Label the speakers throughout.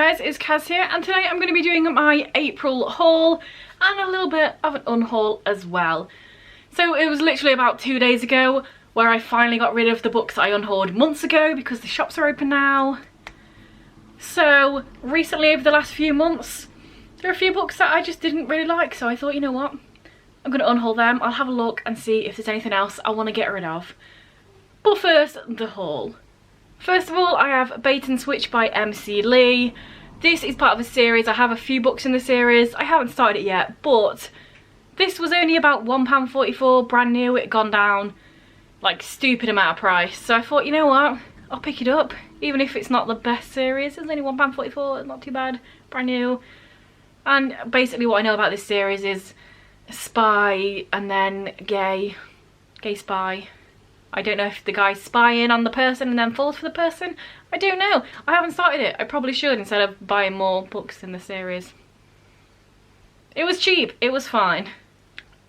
Speaker 1: guys, it's Kaz here, and today I'm going to be doing my April haul and a little bit of an unhaul as well. So it was literally about 2 days ago where I finally got rid of the books that I unhauled months ago because the shops are open now. So recently, over the last few months, there are a few books that I just didn't really like, so I thought, you know what, I'm going to unhaul them. I'll have a look and see if there's anything else I want to get rid of. But first, the haul. First of all, I have Bait and Switch by MC Lee. This is part of a series. I have a few books in the series. I haven't started it yet, but this was only about £1.44, brand new. It had gone down like stupid amount of price. So I thought, you know what, I'll pick it up. Even if it's not the best series, it's only £1.44, it's not too bad, brand new. And basically what I know about this series is spy and then gay spy. I don't know if the guy's spying on the person and then falls for the person. I don't know. I haven't started it. I probably should instead of buying more books in the series. It was cheap. It was fine.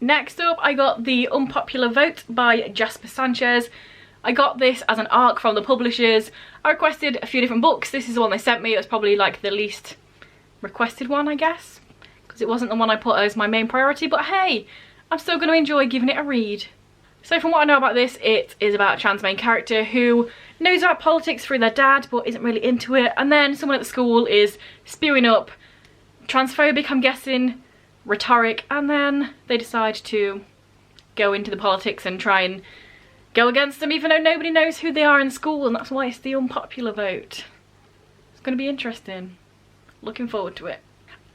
Speaker 1: Next up, I got the Unpopular Vote by Jasper Sanchez. I got this as an ARC from the publishers. I requested a few different books. This is the one they sent me. It was probably like the least requested one, I guess, because it wasn't the one I put as my main priority. But hey, I'm still going to enjoy giving it a read. So from what I know about this, it is about a trans main character who knows about politics through their dad but isn't really into it, and then someone at the school is spewing up transphobic, I'm guessing, rhetoric, and then they decide to go into the politics and try and go against them even though nobody knows who they are in school, and that's why it's the Unpopular Vote. It's going to be interesting. Looking forward to it.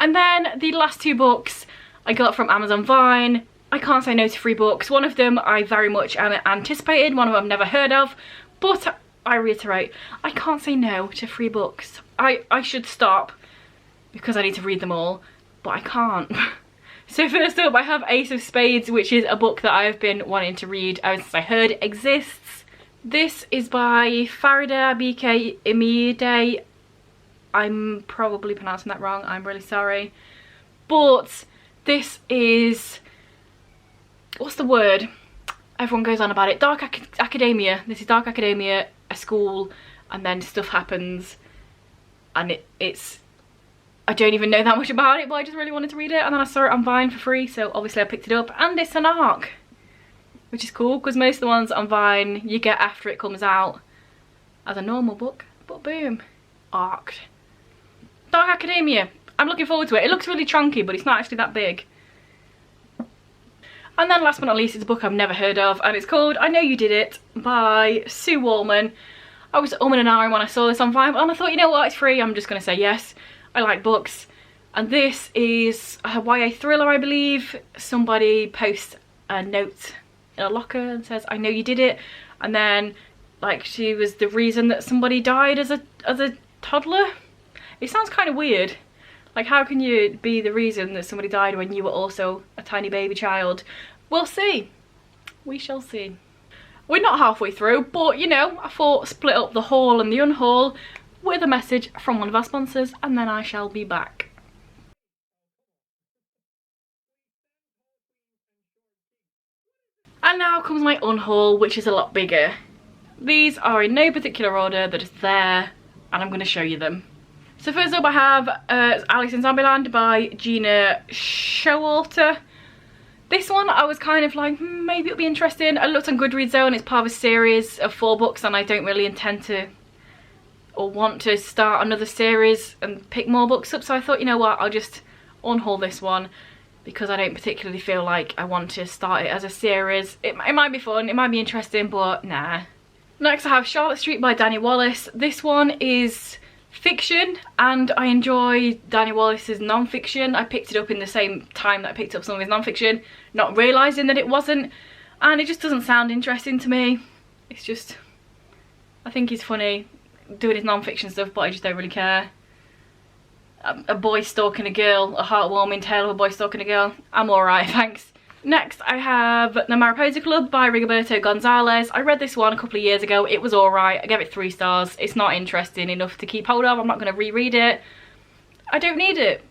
Speaker 1: And then the last two books I got from Amazon Vine. I can't say no to free books. One of them I very much anticipated, one of them I've never heard of, but I reiterate, I can't say no to free books. I should stop because I need to read them all, but I can't. So first up, I have Ace of Spades, which is a book that I have been wanting to read ever since I heard it exists. This is by Farida BK Imide. I'm probably pronouncing that wrong, I'm really sorry. But this is, what's the word? Everyone goes on about it. Dark academia. This is dark academia, a school, and then stuff happens. And it's, I don't even know that much about it, but I just really wanted to read it. And then I saw it on Vine for free, so obviously I picked it up. And it's an ARC, which is cool, because most of the ones on Vine you get after it comes out as a normal book. But boom, ARC'd. Dark academia. I'm looking forward to it. It looks really chunky, but it's not actually that big. And then last but not least, it's a book I've never heard of, and it's called I Know You Did It by Sue Wallman. I was umming and ahhing when I saw this on Vine, and I thought, you know what, it's free, I'm just going to say yes. I like books. And this is a YA thriller, I believe. Somebody posts a note in a locker and says, I know you did it. And then, like, she was the reason that somebody died as a toddler. It sounds kind of weird. Like, how can you be the reason that somebody died when you were also a tiny baby child? We'll see. We shall see. We're not halfway through, but, you know, I thought split up the haul and the unhaul with a message from one of our sponsors, and then I shall be back. And now comes my unhaul, which is a lot bigger. These are in no particular order, they're just there, and I'm going to show you them. So first up I have Alice in Zombieland by Gina Showalter. This one I was kind of like, maybe it'll be interesting. I looked on Goodreads though, and it's part of a series of 4 books, and I don't really intend to or want to start another series and pick more books up. So I thought, you know what, I'll just unhaul this one because I don't particularly feel like I want to start it as a series. It might be fun, it might be interesting, but nah. Next I have Charlotte Street by Danny Wallace. This one is fiction, and I enjoy Danny Wallace's non-fiction. I picked it up in the same time that I picked up some of his non-fiction, not realising that it wasn't, and it just doesn't sound interesting to me. It's just, I think he's funny doing his non-fiction stuff, but I just don't really care. A boy stalking a girl, a heartwarming tale of a boy stalking a girl, I'm alright, thanks. Next I have The Mariposa Club by Rigoberto Gonzalez. I read this one a couple of years ago, it was alright, I gave it 3 stars. It's not interesting enough to keep hold of, I'm not going to reread it. I don't need it.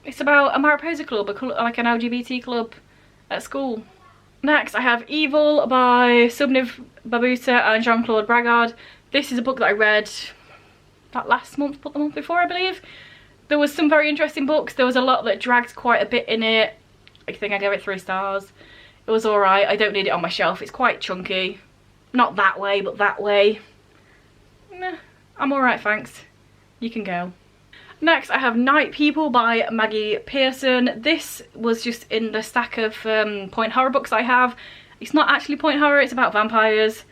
Speaker 1: It's about a Mariposa Club, like an LGBT club at school. Next I have Evil by Subniv Babuta and Jean-Claude Bragard. This is a book that I read that last month, but the month before, I believe. There was some very interesting books. There was a lot that dragged quite a bit in it. I think I gave it 3 stars. It was alright. I don't need it on my shelf. It's quite chunky. Not that way, but that way. Nah, I'm alright, thanks. You can go. Next, I have Night People by Maggie Pearson. This was just in the stack of point horror books I have. It's not actually point horror, it's about vampires.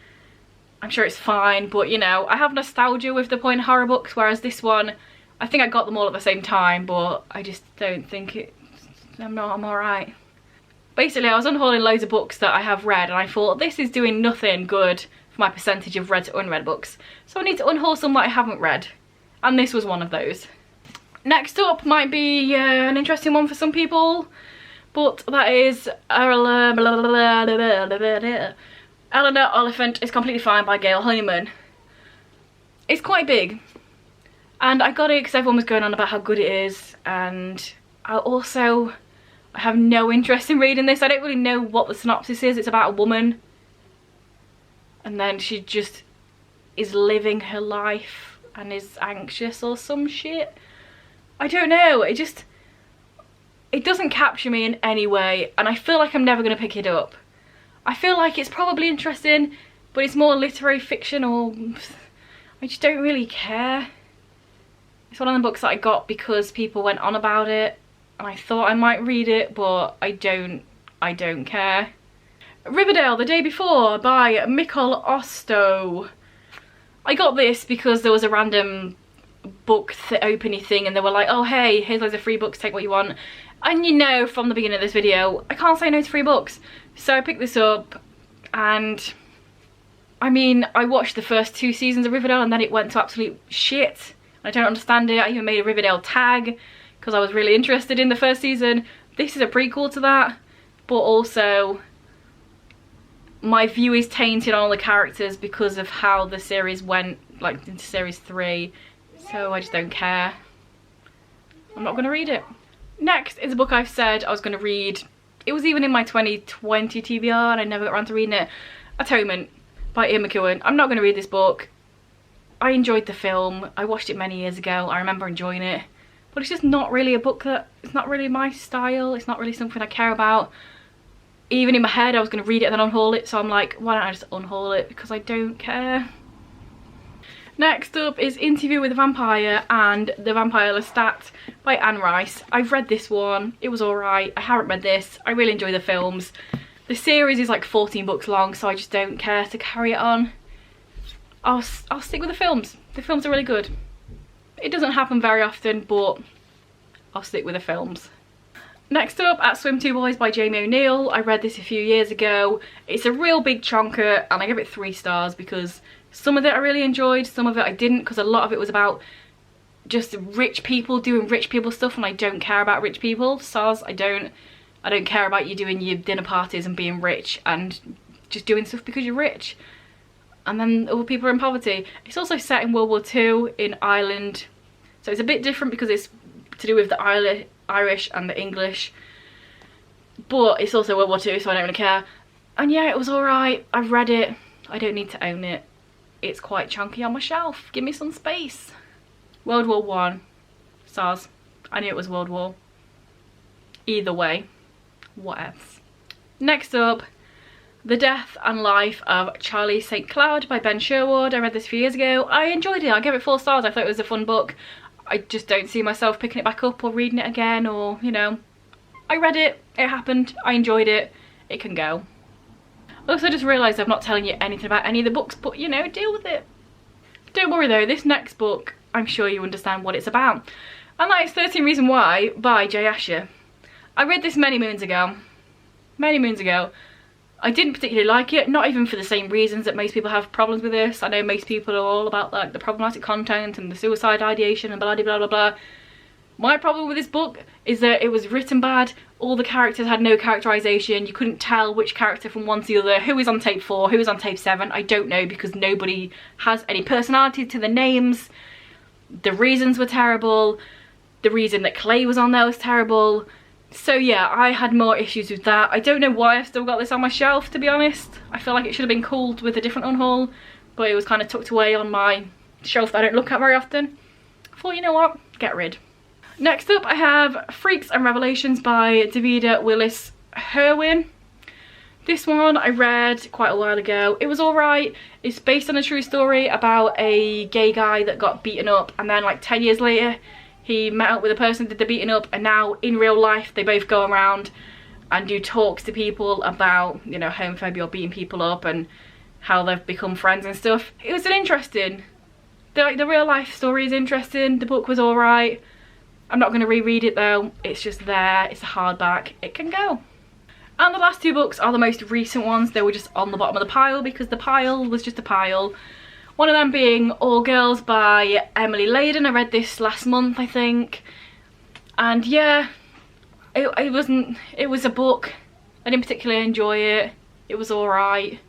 Speaker 1: I'm sure it's fine, but you know, I have nostalgia with the point horror books, whereas this one, I think I got them all at the same time, but I just don't think I'm alright. Basically, I was unhauling loads of books that I have read, and I thought, this is doing nothing good for my percentage of read to unread books. So I need to unhaul some that I haven't read. And this was one of those. Next up might be an interesting one for some people, but that is Eleanor Elephant is Completely Fine by Gail Honeyman. It's quite big, and I got it because everyone was going on about how good it is, and I have no interest in reading this. I don't really know what the synopsis is. It's about a woman, and then she just is living her life and is anxious or some shit. I don't know, it doesn't capture me in any way, and I feel like I'm never going to pick it up. I feel like it's probably interesting, but it's more literary fiction, or I just don't really care. It's one of the books that I got because people went on about it, and I thought I might read it, but I don't care. Riverdale, The Day Before by Mikkel Osto. I got this because there was a random book opening thing, and they were like, oh hey, here's loads of free books, take what you want. And you know from the beginning of this video, I can't say no to free books. So I picked this up, and I mean, I watched the first 2 seasons of Riverdale, and then it went to absolute shit. I don't understand it. I even made a Riverdale tag because I was really interested in the first season. This is a prequel to that, but also my view is tainted on all the characters because of how the series went, like, into series 3. So I just don't care. I'm not going to read it. Next is a book I've said I was going to read. It was even in my 2020 TBR and I never got around to reading it. Atonement by Ian McEwan. I'm not going to read this book. I enjoyed the film. I watched it many years ago. I remember enjoying it. But it's just not really a book that, it's not really my style. It's not really something I care about. Even in my head I was going to read it and then unhaul it. So I'm like, why don't I just unhaul it? Because I don't care. Next up is Interview with a Vampire and the Vampire Lestat by Anne Rice. I've read this one. It was alright. I haven't read this. I really enjoy the films. The series is like 14 books long, so I just don't care to carry it on. I'll stick with the films. The films are really good. It doesn't happen very often, but I'll stick with the films. Next up, At Swim Two Boys by Jamie O'Neill. I read this a few years ago. It's a real big chonker, and I give it 3 stars because some of it I really enjoyed, some of it I didn't, because a lot of it was about just rich people doing rich people stuff, and I don't care about rich people. Stars, I don't care about you doing your dinner parties and being rich and just doing stuff because you're rich. And then other people are in poverty. It's also set in World War II in Ireland, so it's a bit different because it's to do with the Irish and the English, but it's also World War II, so I don't really care. And yeah, it was alright. I've read it. I don't need to own it. It's quite chunky on my shelf. Give me some space. World War I. SARS. I knew it was World War. Either way. What else? Next up, The Death and Life of Charlie St. Cloud by Ben Sherwood. I read this a few years ago. I enjoyed it. I gave it 4 stars. I thought it was a fun book. I just don't see myself picking it back up or reading it again, or, you know. I read it. It happened. I enjoyed it. It can go. Also, I just realised I'm not telling you anything about any of the books, but you know, deal with it. Don't worry though, this next book, I'm sure you understand what it's about. And that is 13 Reasons Why by Jay Asher. I read this many moons ago. Many moons ago. I didn't particularly like it, not even for the same reasons that most people have problems with this. I know most people are all about like the problematic content and the suicide ideation and blah blah blah blah blah. My problem with this book is that it was written bad. All the characters had no characterization. You couldn't tell which character from one to the other. Who is on tape 4, who is on tape 7, I don't know, because nobody has any personality to the names. The reasons were terrible. The reason that Clay was on there was terrible. So yeah, I had more issues with that. I don't know why I've still got this on my shelf, to be honest. I feel like it should have been culled with a different unhaul, but it was kind of tucked away on my shelf that I don't look at very often. I thought, you know what, get rid. Next up I have Freaks and Revelations by Davida Willis Herwin. This one I read quite a while ago. It was alright. It's based on a true story about a gay guy that got beaten up, and then like 10 years later he met up with a person that did the beating up, and now in real life they both go around and do talks to people about, you know, homophobia or beating people up and how they've become friends and stuff. It was an interesting, the real life story is interesting. The book was alright. I'm not going to reread it though. It's just there. It's a hardback. It can go. And the last two books are the most recent ones. They were just on the bottom of the pile because the pile was just a pile. One of them being All Girls by Emily Layden. I read this last month, I think. And yeah, it was a book. I didn't particularly enjoy it. It was alright.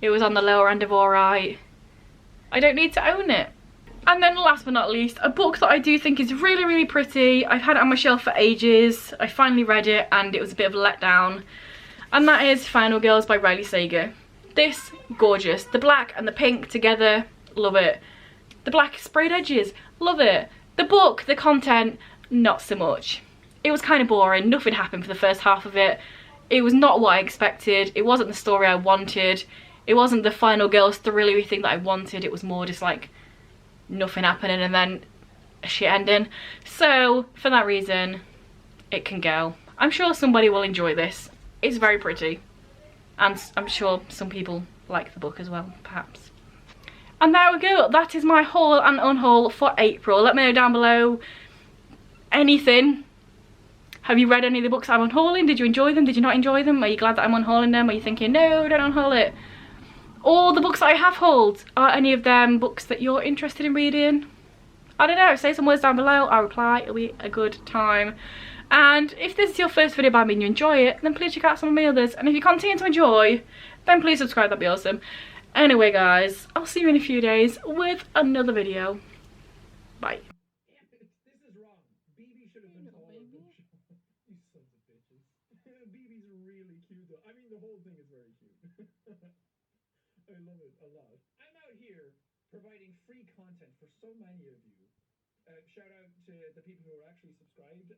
Speaker 1: It was on the lower end of alright. I don't need to own it. And then last but not least, a book that I do think is really, really pretty. I've had it on my shelf for ages. I finally read it and it was a bit of a letdown. And that is Final Girls by Riley Sager. This, gorgeous. The black and the pink together, love it. The black sprayed edges, love it. The book, the content, not so much. It was kind of boring. Nothing happened for the first half of it. It was not what I expected. It wasn't the story I wanted. It wasn't the Final Girls thrillery thing that I wanted. It was more just like nothing happening and then a shit ending. So for that reason, it can go. I'm sure somebody will enjoy this. It's very pretty. And I'm sure some people like the book as well, perhaps. And there we go. That is my haul and unhaul for April. Let me know down below anything. Have you read any of the books I'm unhauling? Did you enjoy them? Did you not enjoy them? Are you glad that I'm unhauling them? Are you thinking, no, don't unhaul it? All the books that I have hauled, are any of them books that you're interested in reading? I don't know, say some words down below, I'll reply, it'll be a good time. And if this is your first video by me and you enjoy it, then please check out some of my others. And if you continue to enjoy, then please subscribe, that'd be awesome. Anyway guys, I'll see you in a few days with another video. Bye.
Speaker 2: This is wrong. BB should have been taller than you sons of bitches. BB's really cute though. I mean, the whole thing is very cute. I love it a lot. I'm out here providing free content for so many of you. Shout out to the people who are actually subscribed.